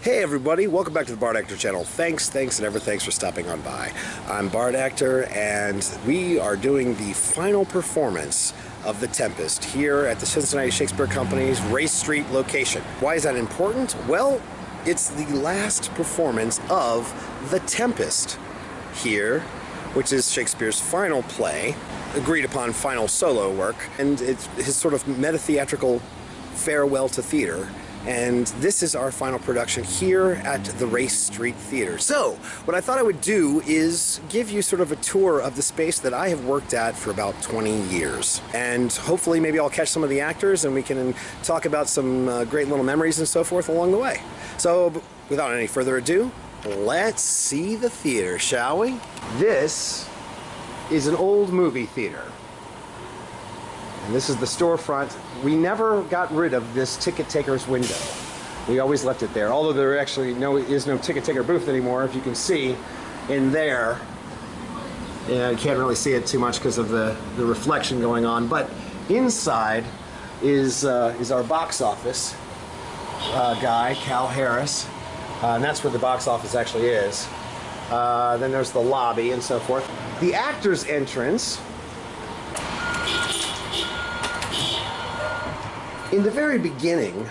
Hey everybody, welcome back to the Bardactor channel. Thanks, and ever thanks for stopping on by. I'm Bardactor, and we are doing the final performance of The Tempest here at the Cincinnati Shakespeare Company's Race Street location. Why is that important? Well, it's the last performance of The Tempest here, which is Shakespeare's final play, agreed upon final solo work, and it's his sort of meta-theatrical farewell to theater. And this is our final production here at the Race Street Theater. So, what I thought I would do is give you sort of a tour of the space that I have worked at for about 20 years. And hopefully maybe I'll catch some of the actors and we can talk about some great little memories and so forth along the way. So, without any further ado, let's see the theater, shall we? This is an old movie theater. And this is the storefront. We never got rid of this ticket taker's window. We always left it there, although there actually is no ticket taker booth anymore. If you can see in there, yeah, you can't really see it too much because of the reflection going on, but inside is our box office guy, Cal Harris, and that's where the box office actually is. Then there's the lobby and so forth. The actor's entrance. In the very beginning,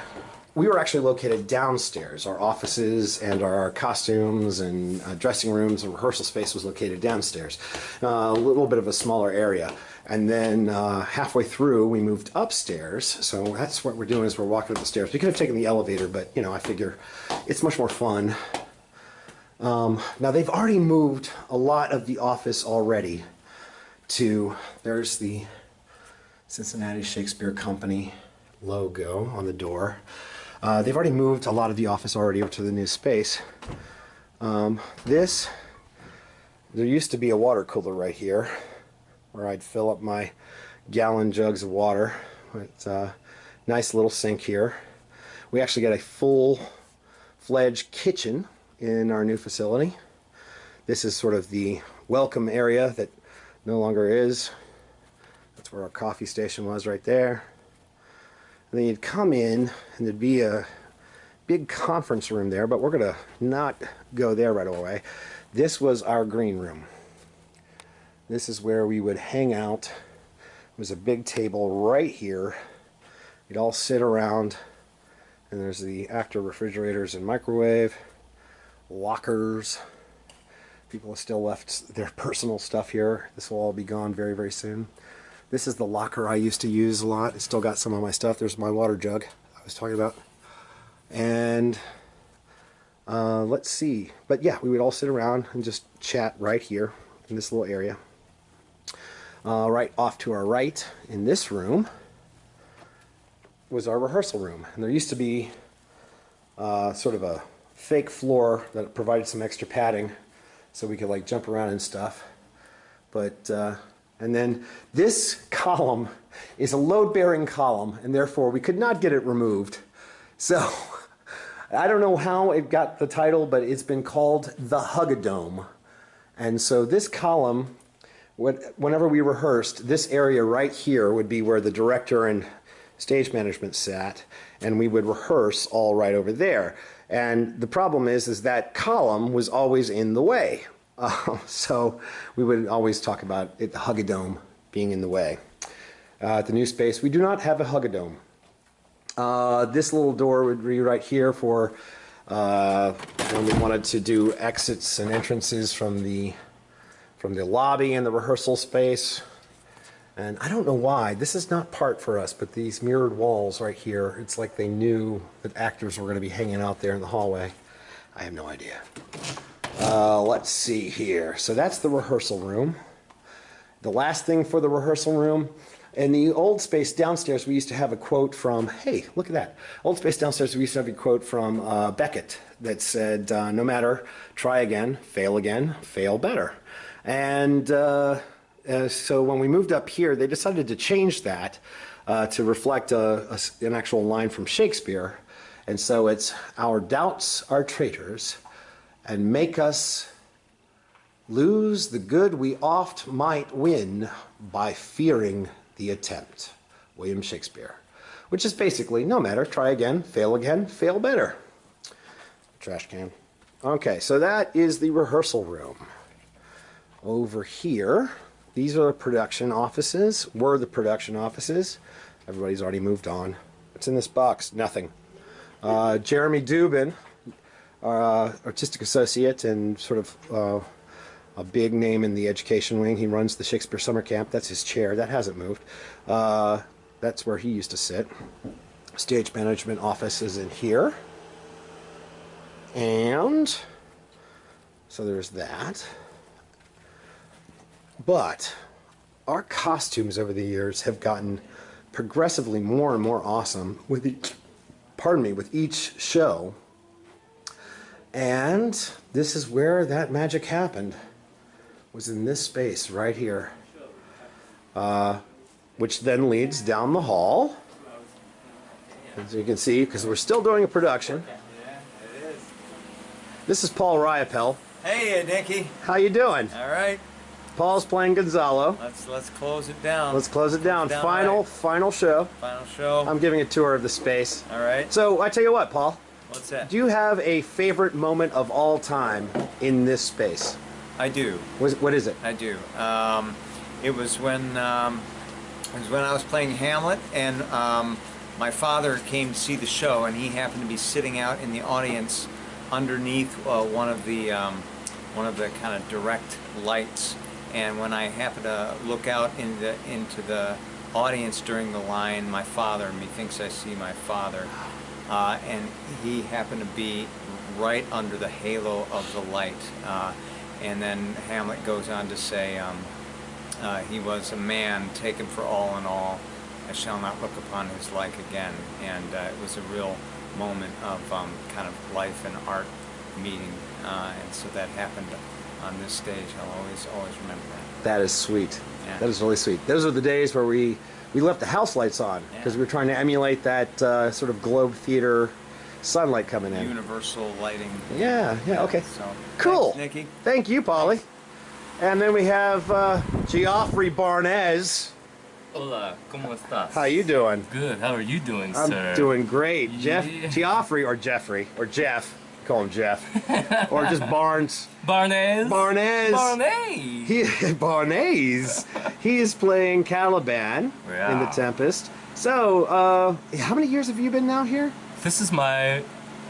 we were actually located downstairs. Our offices and our costumes and dressing rooms and rehearsal space was located downstairs. A little bit of a smaller area. And then halfway through, we moved upstairs. So that's what we're doing, is we're walking up the stairs. We could have taken the elevator, but you know, I figure it's much more fun. Now they've already moved a lot of the office already to, there's the Cincinnati Shakespeare Company logo on the door. They've already moved a lot of the office already over to the new space. There used to be a water cooler right here where I'd fill up my gallon jugs of water. It's a nice little sink here. We actually got a full-fledged kitchen in our new facility. This is sort of the welcome area that no longer is. That's where our coffee station was right there. And then you'd come in and there'd be a big conference room there, but we're going to not go there right away. This was our green room. This is where we would hang out. There was a big table right here. We'd all sit around, and there's the actor refrigerators and microwave, lockers. People have still left their personal stuff here. This will all be gone very, very soon. This is the locker I used to use a lot. It's still got some of my stuff. There's my water jug I was talking about. And let's see. But yeah, we would all sit around and just chat right here in this little area. Right off to our right in this room was our rehearsal room. And there used to be sort of a fake floor that provided some extra padding so we could like jump around and stuff. But and then this column is a load-bearing column, and therefore we could not get it removed. So I don't know how it got the title, but it's been called the Hug-A-Dome. And so this column, whenever we rehearsed, this area right here would be where the director and stage management sat, and we would rehearse all right over there. And the problem is that column was always in the way. So we would always talk about it, the Hug-A-Dome being in the way. At the new space, we do not have a Hug-A-Dome. This little door would be right here for when we wanted to do exits and entrances from the lobby and the rehearsal space. And I don't know why, this is not part for us, but these mirrored walls right here, it's like they knew that actors were going to be hanging out there in the hallway. I have no idea. Let's see here. So that's the rehearsal room. The last thing for the rehearsal room, in the old space downstairs, we used to have a quote from, hey, look at that. Old space downstairs, we used to have a quote from Beckett that said, no matter, try again, fail better. And so when we moved up here, they decided to change that to reflect an actual line from Shakespeare. And so it's, our doubts are traitors, and make us lose the good we oft might win by fearing the attempt. William Shakespeare. Which is basically, no matter, try again, fail better. trash can. Okay, so that is the rehearsal room. Over here, these are the production offices. Were the production offices. Everybody's already moved on. What's in this box? Nothing. Jeremy Dubin, our artistic associate and sort of a big name in the education wing. He runs the Shakespeare Summer Camp. That's his chair. That hasn't moved. That's where he used to sit. Stage management office is in here. And so there's that. But our costumes over the years have gotten progressively more and more awesome with with each show. And this is where that magic happened. Was in this space right here. Which then leads down the hall. As you can see, because we're still doing a production. Yeah, it is. This is Paul Riott. Hey, Nicky. How you doing? All right. Paul's playing Gonzalo. Let's close it down. Let's close it down. Final show. Final show. I'm giving a tour of the space. All right. So I tell you what, Paul. What's that? Do you have a favorite moment of all time in this space? I do. What is it? I do. It was when I was playing Hamlet, and my father came to see the show, and he happened to be sitting out in the audience underneath one of the kind of direct lights. And when I happened to look out into the audience during the line, my father, methinks I see my father, and he happened to be right under the halo of the light. And then Hamlet goes on to say, he was a man taken for all in all. I shall not look upon his like again. And it was a real moment of kind of life and art meeting. And so that happened on this stage. I'll always remember that. That is sweet. Yeah. That is really sweet. Those are the days where we left the house lights on because we were trying to emulate that sort of Globe Theater sunlight coming in. Universal lighting. Yeah, okay. So, cool. Thanks, Nicky. Thank you, Polly. And then we have Geoffrey Barnes. Hola, ¿cómo estás? How you doing? Good. How are you doing, I'm sir? doing great. Yeah. Geoffrey or Jeffrey or Jeff. Call him Jeff. Or just Barnes. Barnes. Barnes. He is playing Caliban in The Tempest. So, how many years have you been now here? This is my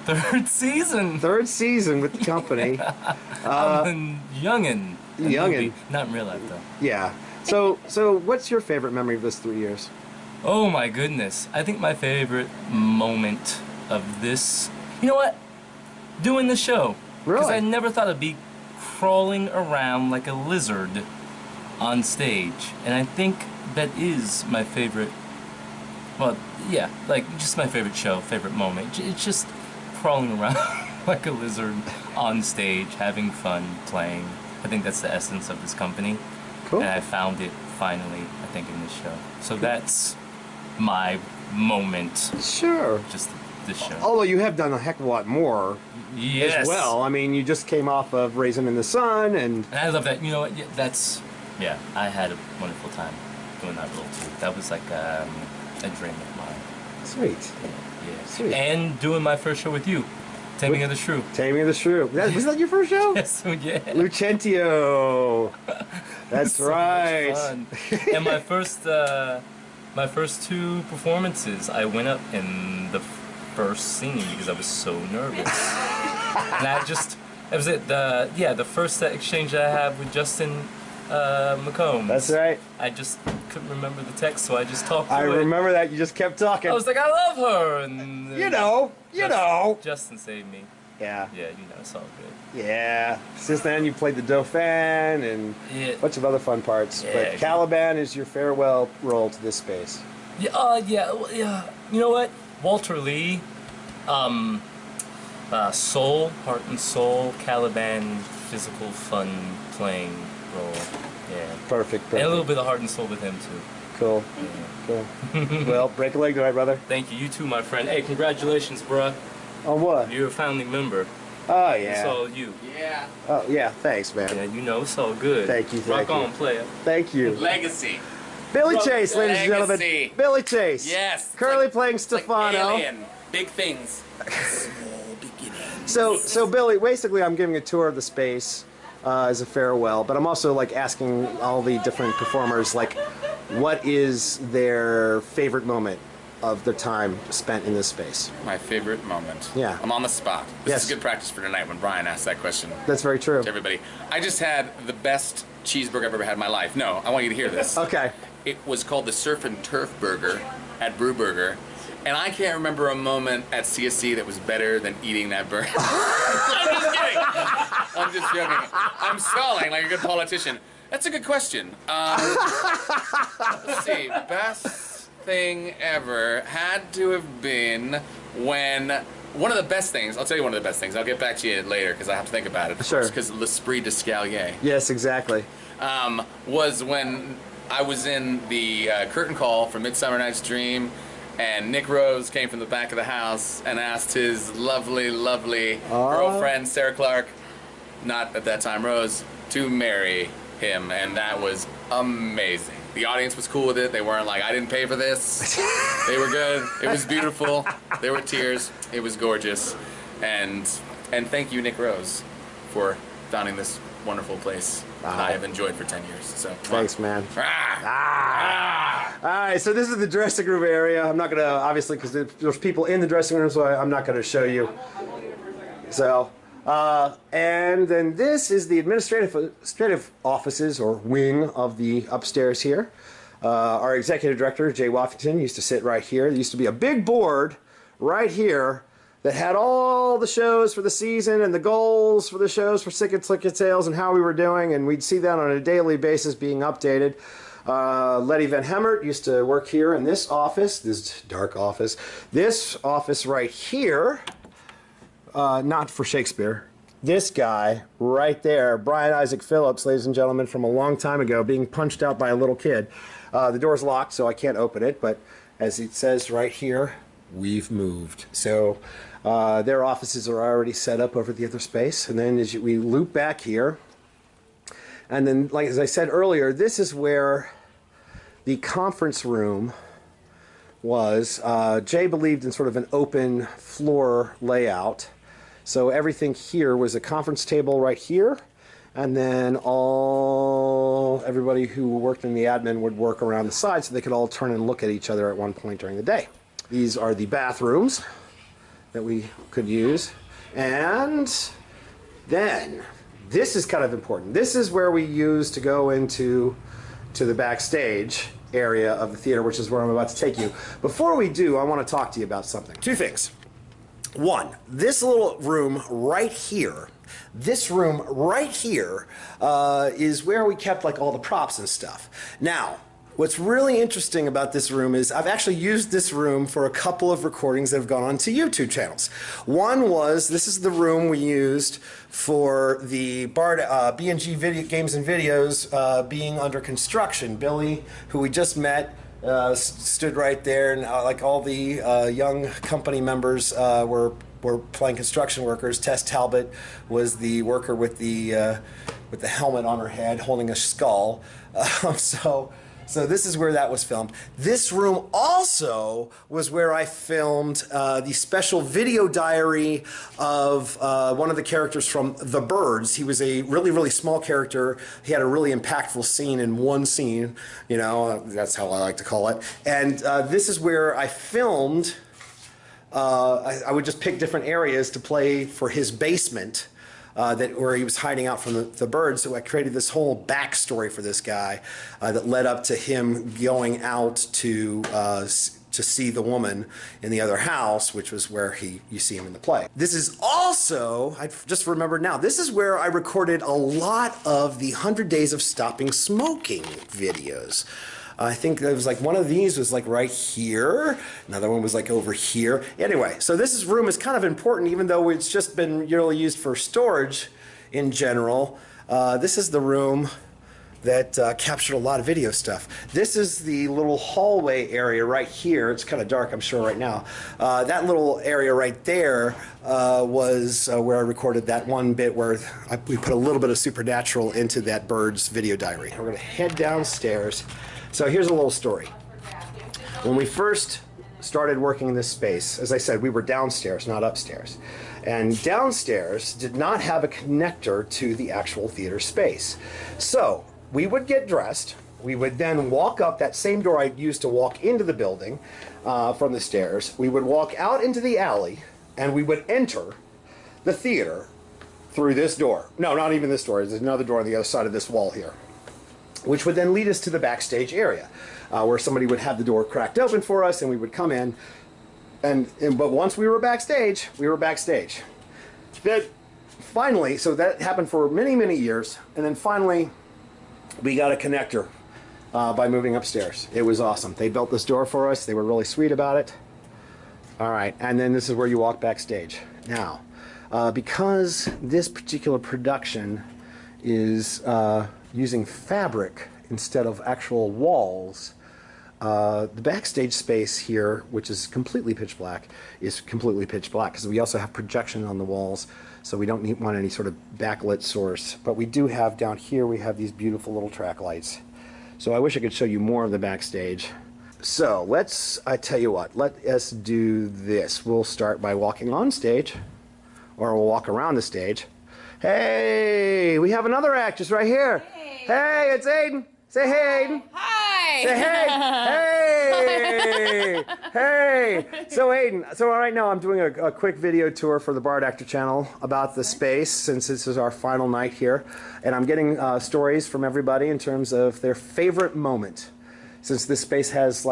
third season. Third season with the company. I'm a youngin. Youngin. Not in real life, though. Yeah. So what's your favorite memory of this 3 years? Oh my goodness. I think my favorite moment of this... You know what? Doing the show. Really? Because I never thought I'd be crawling around like a lizard on stage. And I think that is my favorite... Well, yeah, like just my favorite show, favorite moment. It's just crawling around like a lizard on stage, having fun, playing. I think that's the essence of this company. Cool. And I found it finally, I think, in this show. So that's my moment. Sure. Just this show. Although you have done a heck of a lot more as well. I mean, you just came off of Raisin in the Sun and I love that. You know what? Yeah, I had a wonderful time doing that role too. That was like a dream of mine. Sweet. Yeah. Sweet. And doing my first show with you. Taming of the Shrew. Taming of the Shrew. Was that your first show? Yes, yeah. Lucentio. That's So right. much fun. And my first two performances, I went up in the first scene because I was so nervous. And that was it. The first exchange that I had with Justin McCombs. That's right. I just couldn't remember the text, so I just talked I through it. remember that. You just kept talking. I was like, I love her, and you know. Justin saved me. Yeah. Yeah, it's all good. Yeah. Since then, you played the Dauphin and a bunch of other fun parts. Yeah. But Caliban is your farewell role to this space. Yeah. Yeah. You know what? Walter Lee, soul, heart and soul, Caliban, physical, fun playing role. Yeah. Perfect. And a little bit of heart and soul with him too. Cool. Yeah. Cool. Well, break a leg tonight, brother. Thank you. You too, my friend. Hey, congratulations, bruh. On what? You're a founding member. Oh, yeah. It's all you. Yeah. Oh, yeah. Thanks, man. Yeah, it's all good. Thank you. Rock on, player. Thank you. Legacy. Billy Chase, ladies and gentlemen. Legacy. Billy Chase. Yes. Currently playing Stefano. Like Alien. Big things. Small beginnings. So Billy, basically, I'm giving a tour of the space as a farewell, but I'm also like asking all the different performers, like, what is their favorite moment of their time spent in this space? My favorite moment. Yeah. I'm on the spot. This Yes. is good practice for tonight when Brian asked that question That's very true. to everybody. I just had the best cheeseburger I've ever had in my life. No, I want you to hear this. Okay. It was called the Surf and Turf Burger at Brew Burger. And I can't remember a moment at CSC that was better than eating that burger. I'm just kidding. I'm just joking. I'm stalling like a good politician. That's a good question. Let's see. Best thing ever had to have been when... One of the best things, I'll tell you one of the best things. I'll get back to you later because I have to think about it. Sure. Because l'esprit d'escalier. Yes, exactly. Was when I was in the curtain call for Midsummer Night's Dream, and Nick Rose came from the back of the house and asked his lovely, lovely girlfriend, Sarah Clark, not at that time Rose, to marry him, and that was amazing. The audience was cool with it. They weren't like, I didn't pay for this. They were good. It was beautiful. There were tears. It was gorgeous. And thank you, Nick Rose, for founding this wonderful place that I have enjoyed for 10 years. So Thanks, man. Ah! All right, so this is the dressing room area. I'm not going to, obviously, because there's people in the dressing room, so I'm not going to show you. So, and then this is the administrative offices, or wing, of the upstairs here. Our executive director, Jay Woffington, used to sit right here. There used to be a big board right here that had all the shows for the season and the goals for the shows for ticket sales and how we were doing, and we'd see that on a daily basis being updated. Letty Van Hemert used to work here in this office, this dark office. This office right here, not for Shakespeare. This guy right there, Brian Isaac Phillips, ladies and gentlemen, from a long time ago, being punched out by a little kid. The door's locked, so I can't open it, but as it says right here, we've moved. So their offices are already set up over the other space, and then as we loop back here, and then, like as I said earlier, this is where the conference room was. Jay believed in sort of an open floor layout. So everything here was a conference table right here, and then everybody who worked in the admin would work around the side so they could all turn and look at each other at one point during the day. These are the bathrooms that we could use. And then, this is kind of important. This is where we use to go into the backstage area of the theater, which is where I'm about to take you. Before we do, I want to talk to you about something. Two things. One, this little room right here, is where we kept like all the props and stuff. Now, what's really interesting about this room is I've actually used this room for a couple of recordings that have gone on to YouTube channels. One was, this is the room we used for the B&G video games and videos being under construction. Billy, who we just met, stood right there, and like all the young company members were playing construction workers. Tess Talbot was the worker with the helmet on her head, holding a skull. So this is where that was filmed. This room also was where I filmed the special video diary of one of the characters from The Birds. He was a really, really small character. He had a really impactful scene in one scene, you know, that's how I like to call it. And this is where I filmed. I would just pick different areas to play for his basement. Where he was hiding out from the birds. So I created this whole backstory for this guy that led up to him going out to see the woman in the other house, which was where you see him in the play. This is also, I just remembered now, this is where I recorded a lot of the 100 Days of Stopping Smoking videos. I think it was like one of these was like right here. Another one was like over here. Anyway, so this room is kind of important, even though it's just been really used for storage in general. This is the room that captured a lot of video stuff. This is the little hallway area right here. It's kind of dark, I'm sure, right now. That little area right there was where I recorded that one bit where we put a little bit of supernatural into that Bird's video diary. We're gonna head downstairs. So here's a little story. When we first started working in this space, as I said, we were downstairs, not upstairs. And downstairs did not have a connector to the actual theater space. So we would get dressed. We would then walk up that same door I used to walk into the building from the stairs. We would walk out into the alley, and we would enter the theater through this door. No, not even this door. There's another door on the other side of this wall here, which would then lead us to the backstage area, where somebody would have the door cracked open for us, and we would come in. But once we were backstage, we were backstage. That finally, so that happened for many, many years, and then finally, we got a connector by moving upstairs. It was awesome. They built this door for us. They were really sweet about it. All right, and then this is where you walk backstage. Now, because this particular production is using fabric instead of actual walls, the backstage space here, which is completely pitch black, is completely pitch black because we also have projection on the walls, so we don't want any sort of backlit source. But we do have down here, we have these beautiful little track lights. So I wish I could show you more of the backstage. So I tell you what, let us do this. We'll start by walking on stage, or we'll walk around the stage. Hey, we have another actress right here. Hey, it's Aiden. Say hey, Aiden. Hi. Say hey. Hey. So Aiden, right now I'm doing a quick video tour for the Bardactor channel about the space, since this is our final night here. And I'm getting stories from everybody in terms of their favorite moment. Since this space has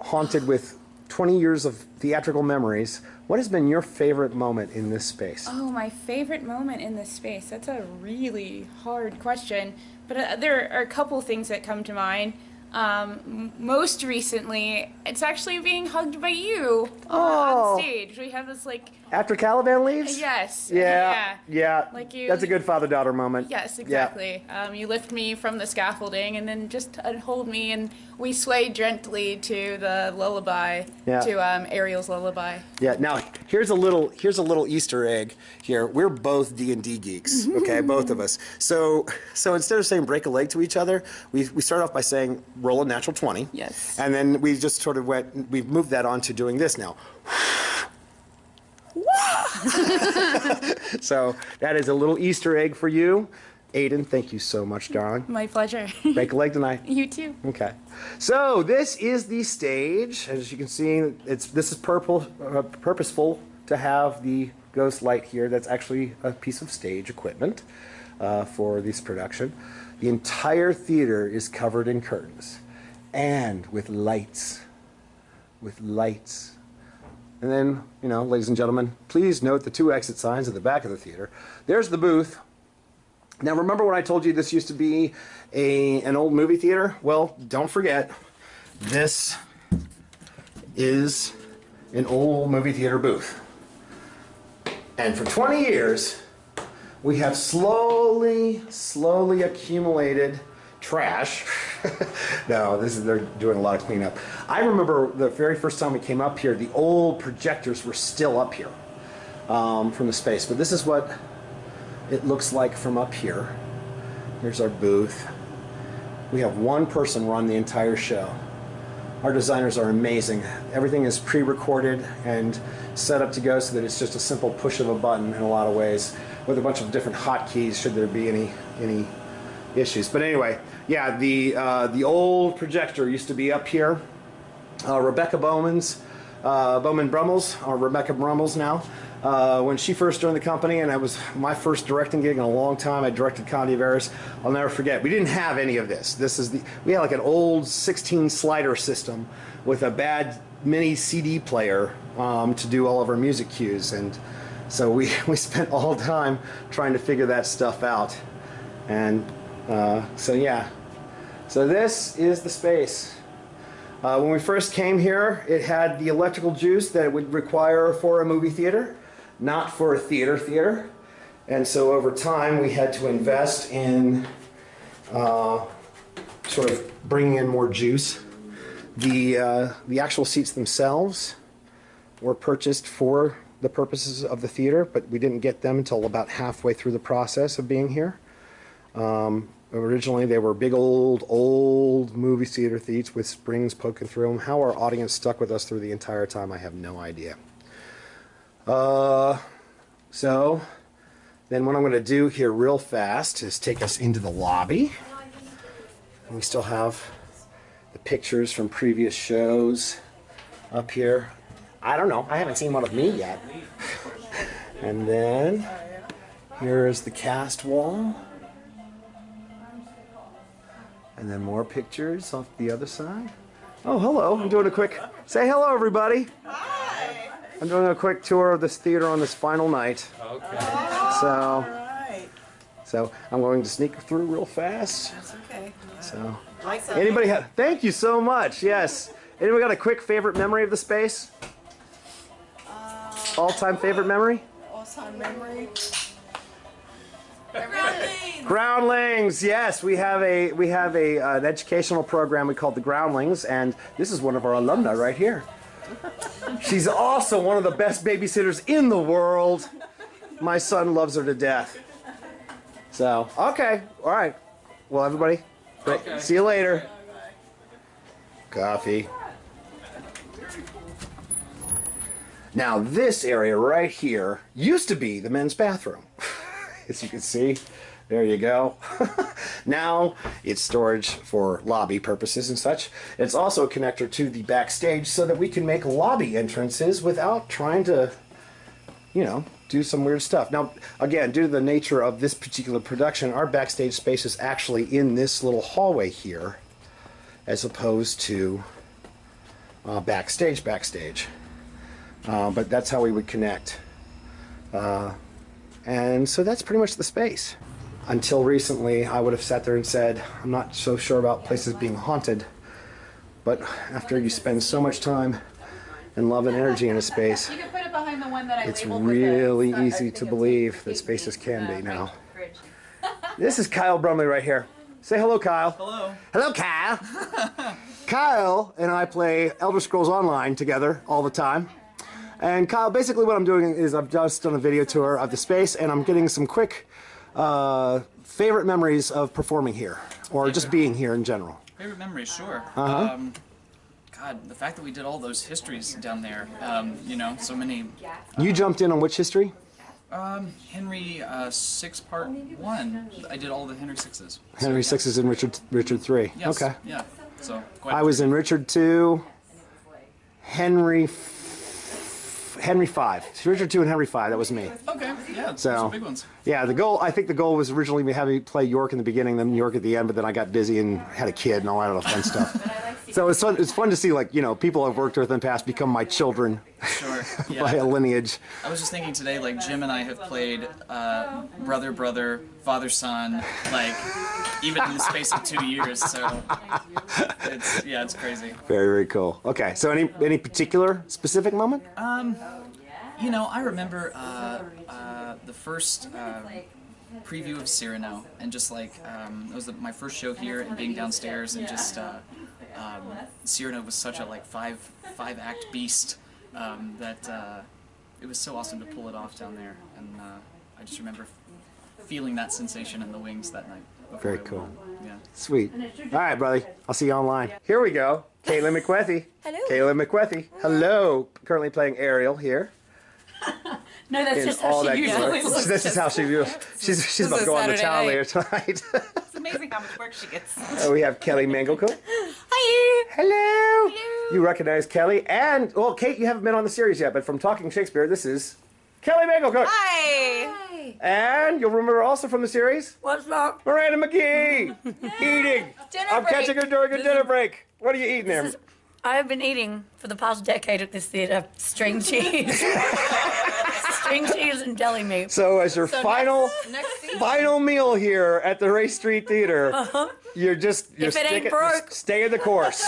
haunted with 20 years of theatrical memories, what has been your favorite moment in this space? Oh, my favorite moment in this space. That's a really hard question. But there are a couple things that come to mind. Most recently, it's actually being hugged by you on stage. We have this After Caliban leaves? Yes. Yeah. Like you. That's a good father-daughter moment. Yes, exactly. Yeah. You lift me from the scaffolding and then just hold me, and we sway gently to the lullaby, to Ariel's lullaby. Yeah. Now here's a little Easter egg here. We're both D&D geeks, okay, both of us. So instead of saying break a leg to each other, we start off by saying roll a natural 20. Yes. And then we just sort of we've moved that on to doing this now. So that is a little Easter egg for you. Aiden, thank you so much, darling. My pleasure. Break a leg tonight. You too. Okay. So this is the stage. As you can see, this is purposeful to have the ghost light here. That's actually a piece of stage equipment for this production. The entire theater is covered in curtains and with lights. And then, ladies and gentlemen, please note the 2 exit signs at the back of the theater. There's the booth. Now, remember when I told you this used to be an old movie theater? Well, don't forget, this is an old movie theater booth. And for 20 years, we have slowly accumulated trash. No, they're doing a lot of cleanup. I remember the very first time we came up here, the old projectors were still up here from the space. But this is what it looks like from up here. Here's our booth. We have one person run the entire show. Our designers are amazing. Everything is pre-recorded and set up to go so that it's just a simple push of a button in a lot of ways, with a bunch of different hotkeys should there be any issues. But anyway, yeah, the old projector used to be up here. Rebecca Bowman Brummels, or Rebecca Brummels now, when she first joined the company, and that was my first directing gig in a long time. I directed Comedy of Errors. I'll never forget. We didn't have any of this. We had an old 16 slider system with a bad mini CD player to do all of our music cues, and so we spent all time trying to figure that stuff out. And so this is the space. When we first came here, it had the electrical juice that it would require for a movie theater, not for a theater. And so over time, we had to invest in sort of bringing in more juice. The actual seats themselves were purchased for the purposes of the theater, but we didn't get them until about halfway through the process of being here. Originally, they were big old movie theater seats with springs poking through them. How our audience stuck with us through the entire time, I have no idea. So then what I'm going to do here real fast is take us into the lobby. And we still have the pictures from previous shows up here. I don't know. I haven't seen one of me yet. And then here is the cast wall. And then more pictures off the other side. Oh, hello. I'm doing a quick... Say hello, everybody. Hi. I'm doing a quick tour of this theater on this final night. Okay. So I'm going to sneak through real fast. That's okay. So Like anybody have... Thank you so much. Yes. Anybody got a quick favorite memory of the space? All-time favorite memory? All-time memory. Groundlings, yes, we have an educational program we call the Groundlings, and this is one of our alumni right here. She's also one of the best babysitters in the world. My son loves her to death. So, okay, all right. Well, everybody, great. See you later. Coffee. Now, this area right here used to be the men's bathroom. As you can see, there you go. Now it's storage for lobby purposes and such. It's also a connector to the backstage so that we can make lobby entrances without trying to, you know, do some weird stuff. Now, again, due to the nature of this particular production, our backstage space is actually in this little hallway here, as opposed to backstage. But that's how we would connect. And so that's pretty much the space. Until recently, I would have sat there and said, I'm not so sure about places being haunted. But after you spend so much time and love and energy in a space, You can put it behind the one that I it's labeled with really the- easy to believe that spaces can be now. This is Kyle Bromley right here. Say hello, Kyle. Hello. Hello, Kyle. Kyle and I play Elder Scrolls Online together all the time. And Kyle, basically what I'm doing is I've just done a video tour of the space, and I'm getting some quick favorite memories of performing here, or just being here in general. Favorite memories, sure. God, the fact that we did all those histories down there, you know, so many. You jumped in on which history? Henry 6 Part 1. I did all the Henry 6s. Henry So, VI and Richard III. yes, Okay. Yeah. So quite I was in Richard II, Henry V. Richard II and Henry V, that was me. Okay. Yeah. So- Those are big ones. Yeah, I think the goal was originally to have me play York in the beginning, then York at the end, but then I got busy and had a kid and all that other fun stuff. So it's fun to see, like, you know, people I've worked with in the past become my children Sure. by a Yeah. lineage. I was just thinking today, like Jim and I have played brother, father, son, like even in the space of 2 years. So it's crazy. Very, very cool. Okay, so any particular specific moment? You know, I remember the first preview of Cyrano, and just like it was my first show here, and being downstairs, and just Cyrano was such a like five act beast that it was so awesome to pull it off down there, and I just remember feeling that sensation in the wings that night. before Very I went cool. on. Yeah. Sweet. All right, brother. I'll see you online. Here we go. Caitlin McWethy. Hello. Caitlin McWethy. Hello. Currently playing Ariel here. No, that's In just all how that she usually glory. looks. This is how she feels. She's about to go on the town later tonight. It's amazing how much work she gets. We have Kelly Manglecook. Hi. Hello. You recognize Kelly. And, well, Kate, you haven't been on the series yet, but from Talking Shakespeare, this is Kelly Manglecook. Hi. And you'll remember also from the series, What's up? Miranda McGee. Eating. I'm catching her during a dinner break. What are you eating there? I've been eating for the past decade at this theatre string cheese. String cheese and deli meat. So as your final meal here at the Ray Street Theater, you're If it ain't broke. stay in the course.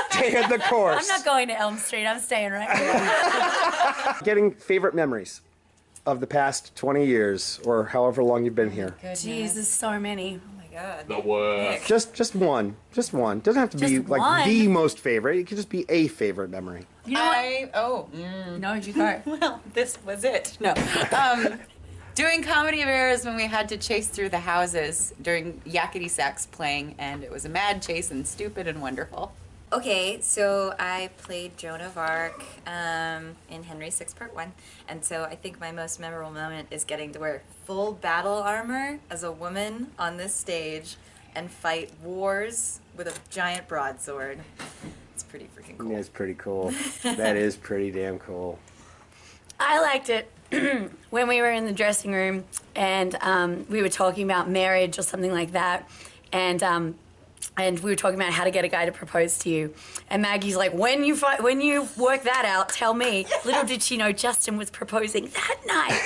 Stay in the course. I'm not going to Elm Street. I'm staying right here. Getting favorite memories of the past 20 years or however long you've been here. Jeez, there's so many. Oh my God. The worst. Just one. Just one. Doesn't have to be Just like one? the most favorite. It could just be a favorite memory. You know what? No, you go. Well, this was it. No. Doing comedy of errors when we had to chase through the houses during Yakety Sax playing, and it was a mad chase and stupid and wonderful. Okay, so I played Joan of Arc in Henry VI Part 1, and so I think my most memorable moment is getting to wear full battle armor as a woman on this stage and fight wars with a giant broadsword. It's pretty freaking cool. That's pretty cool. That is pretty damn cool. I liked it when we were in the dressing room and we were talking about marriage or something like that, and we were talking about how to get a guy to propose to you. And Maggie's like, when you work that out, tell me. Little did she know Justin was proposing that night.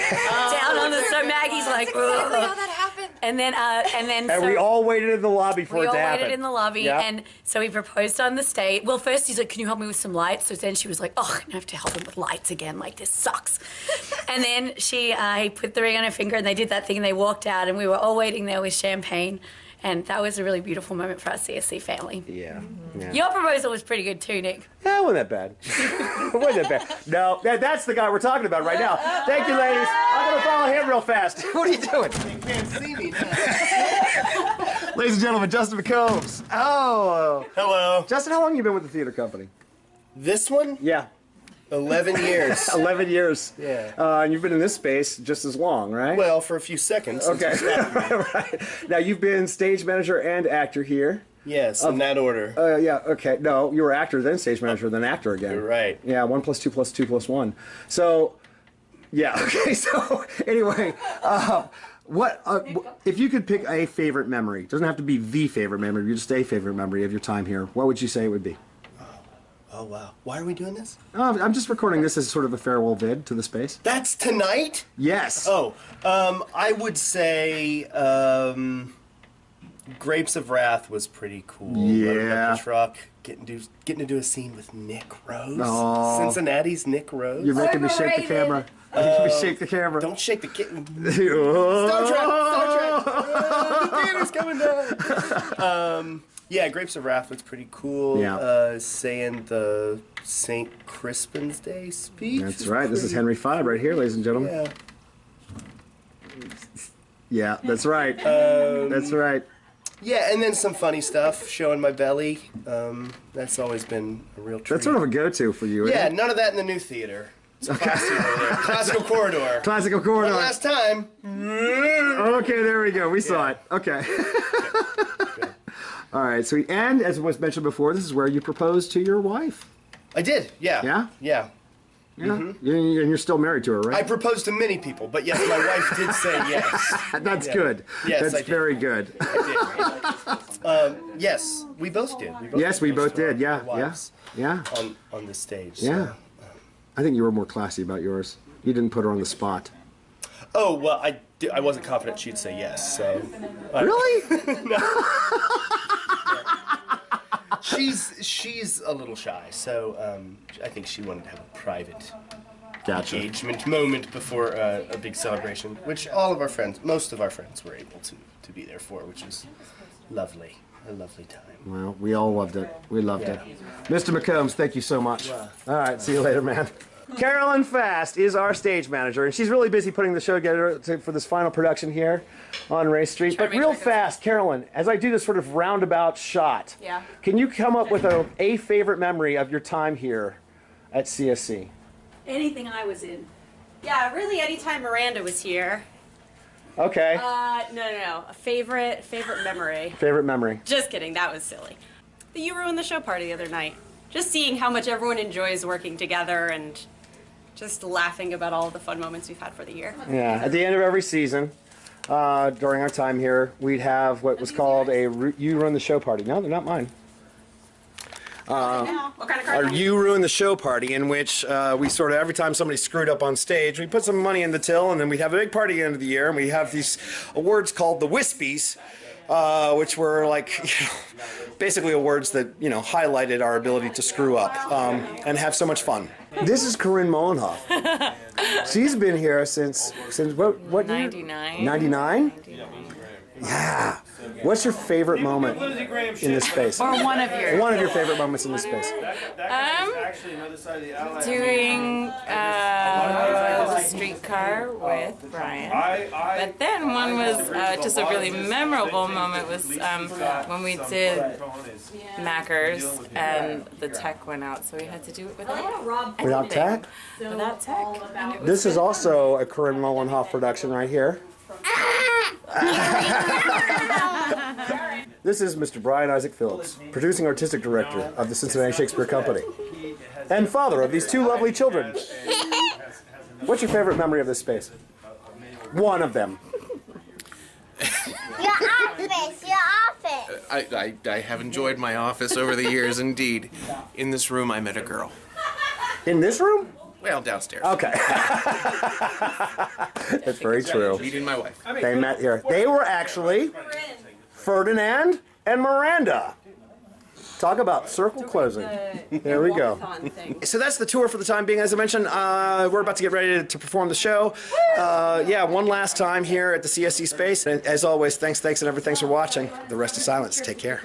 Down on the, so Maggie's like, exactly how that happened. And then And so we all waited in the lobby for it to happen. we all waited in the lobby, Yep. and so he proposed on the stage. Well, first he's like, can you help me with some lights? So then she was like, oh, I'm gonna have to help him with lights again, like this sucks. And then he put the ring on her finger, and they did that thing, and they walked out, and we were all waiting there with champagne. And that was a really beautiful moment for our CSC family. Yeah. Yeah. Your proposal was pretty good too, Nick. Yeah, it wasn't that bad. It wasn't that bad. No, that's the guy we're talking about right now. Thank you, ladies. I'm going to follow him real fast. What are you doing? You can't see me now. Ladies and gentlemen, Justin McCombs. Oh. Hello. Justin, how long have you been with the theater company? This one? Yeah. 11 years. 11 years. Yeah. And you've been in this space just as long, right? Well, for a few seconds. Since okay. you stopped me. Right. Now, you've been stage manager and actor here. Yes, in that order. Yeah, okay. No, you were actor, then stage manager, then actor again. You're right. Yeah, 1 + 2 + 2 + 1. So, yeah, okay. So, anyway, if you could pick a favorite memory, it doesn't have to be the favorite memory, just a favorite memory of your time here, what would you say it would be? Oh, wow. Why are we doing this? I'm just recording this as sort of a farewell vid to the space. That's tonight? Yes. Oh, I would say Grapes of Wrath was pretty cool. Yeah. Loading up the truck, getting to do a scene with Nick Rose. Aw. Cincinnati's Nick Rose. You're making me shake the camera. You're making me shake the camera. Don't shake the kitten. Oh. Star Trek! The theater's coming down! Yeah, Grapes of Wrath was pretty cool. Yeah. Saying the St. Crispin's Day speech. That's right. This is Henry V right here, ladies and gentlemen. Yeah. Yeah, that's right. That's right. Yeah, and then some funny stuff, showing my belly. That's always been a real treat. That's sort of a go-to for you, isn't Yeah, it? none of that in the new theater. It's classy over there. Classical corridor. Classical corridor. One last time. Okay, there we go. We saw it. Okay. All right. So, and as was mentioned before, this is where you proposed to your wife. I did. Yeah. Yeah? Yeah. Yeah. And you're still married to her, I right? proposed to many people, but yes, my wife did say yes. That's good. Yes, That's I did. very good. I did. Yes, we both did. Yes, we both proposed to our did. Yeah. Yeah. wives Yeah. On the stage. Yeah. So. I think you were more classy about yours. You didn't put her on the spot. Oh well, I wasn't confident she'd say yes. So. Really? She's a little shy, so I think she wanted to have a private Gotcha. engagement moment before a big celebration, which most of our friends were able to be there for, which is lovely, a lovely time. Well, we all loved it. We loved Yeah. it. Mr. McCombs, thank you so much. All right, see you later, man. Carolyn Fast is our stage manager, and she's really busy putting the show together for this final production here on Ray Street. But real fast, Carolyn, as I do this sort of roundabout shot, Yeah. can you come up with a favorite memory of your time here at CSC? Anything I was in. Yeah, really anytime Miranda was here. Okay. No. A favorite memory. Favorite memory. Just kidding, that was silly. You ruined the show party the other night. Just seeing how much everyone enjoys working together and just laughing about all the fun moments we've had for the year. Yeah. At the end of every season, during our time here, we'd have what was called a You Run the Show party. No, they're not mine. What kind of Our card? You Ruin the Show party, in which we sort of, every time somebody screwed up on stage, we put some money in the till, and then we'd have a big party at the end of the year, and we have these awards called the Wispies, which were like, basically awards that, highlighted our ability to screw up and have so much fun. This is Corinne Molenhoff. She's been here since what year? 99. 99? Yeah. What's your favorite moment in this space? Or one of your. One of your favorite moments in this space. Doing the streetcar with Brian. But then one was just a really memorable moment was when we did Mackers and the tech went out, so we had to do it Without tech? Without tech. This is also a Corinne Mullenhoff production right here. This is Mr. Brian Isaac Phillips, producing artistic director of the Cincinnati Shakespeare Company, and father of these two lovely children. What's your favorite memory of this space? One of them. Your office, your office. I have enjoyed my office over the years, indeed. In this room, I met a girl. In this room? Well, downstairs. Okay. That's very true. Meeting my wife. They met here. They were actually Ferdinand and Miranda. Talk about circle closing. There we go. So that's the tour for the time being. As I mentioned, we're about to get ready to perform the show. Yeah, one last time here at the CSC space. And as always, thanks, and everything for watching. The rest is silence. Take care.